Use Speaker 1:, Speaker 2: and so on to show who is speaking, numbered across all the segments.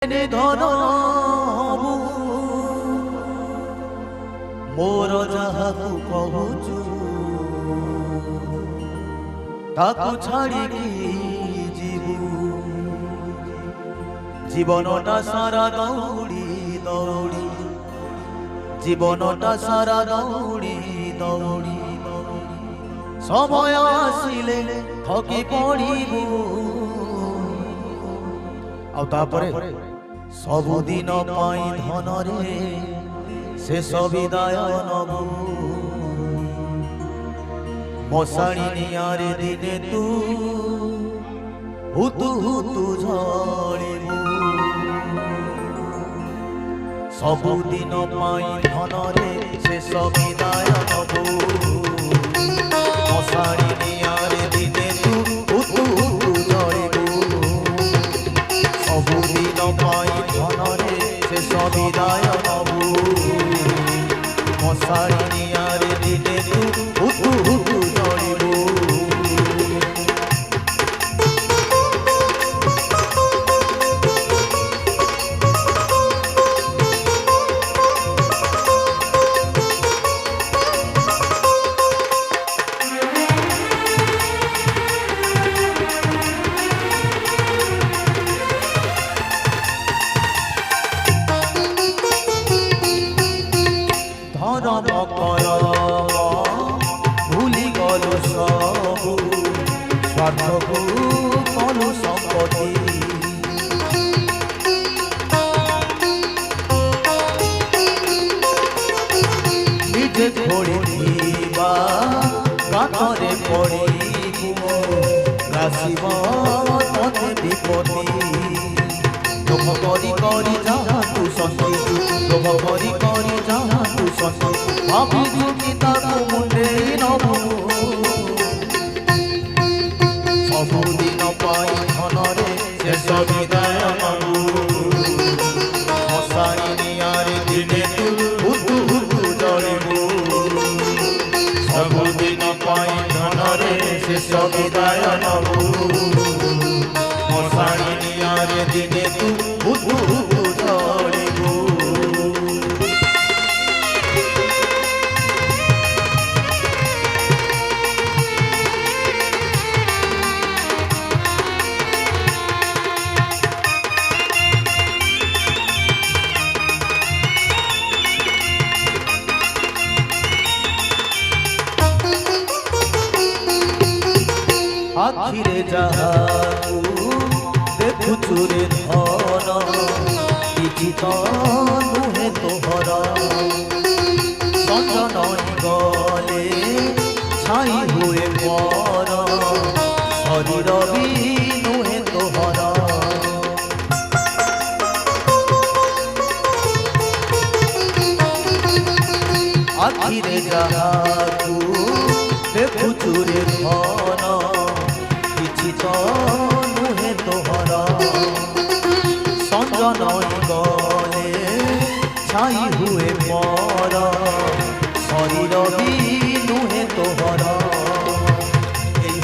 Speaker 1: धन मोर जहाकू कहूचु ताकू छाड़ी जीवु जीवनटा सारा दौड़ी दौड़ी जीवनटा सारा दौड़ी दौड़ी समय आसिले थकी पड़िबु सबुदिन धन रे शेष विदाय नबु मशाणी नियारे दिने तू हुतु हुतु झड़िबु सबुदिन धन रे शेष विदाय नबु मशाणी नियारे दिने तू हुतु हुतु झड़िबु सबुदिन धन रे शेष विदाय नबु मशाणी नियारे दिने तू हुतु हुतु झड़िबु भूली गलु सबु स्वार्थकु कलु संपत्ति निजे छोड़िबा गातरे पड़िबु राशिब तते विपत्ति लोभ करी करी जहाँ तू सती लोभ करी करी जहाँ तू सती भाभी चुकी ताकू मुंडे नबु सबुदिन धन रे शेष विदाय नबु मशाणी नियारे दिने तू हुतु हुतु झड़िबु सबुदिन धन रे शेष विदाय नबु मशाणी नियारे दिने तू हुतु हुतु झड़िबु आखिरे जहाकू देखुचु रे धन किछि तो नुहे तोहर संजन गले छाई हुए पर शरीर भी नुहे तोहर आखिरे जहाकू देखुचु रे धन तो नुहे तोहर संजन गले छाई हुए पर शरीर भी नुहे तोहर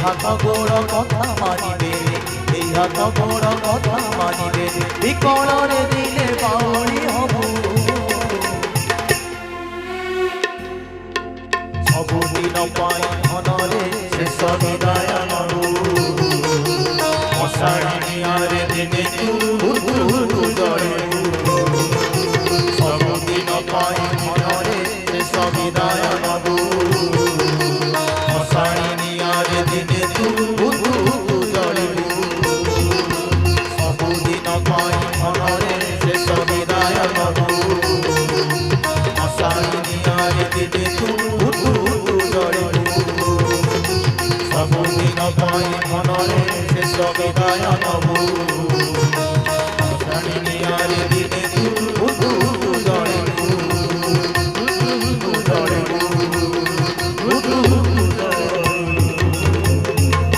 Speaker 1: हाथ गोड़ कथा मानिबे हाथ गोड़ कथा मानिबे विकलरे दिले बाउली हबु सबुदिन धन रे शेष विदाय नबु मशाणी नियारे दिने तू हुतु हुतु झड़िबु सबुदिन धन रे शेष विदाय नबु मशाणी नियारे दिने तू हुतु हुतु झड़िबु सबुदिन धन रे शेष विदाय नबु मशाणी नियारे दिने तू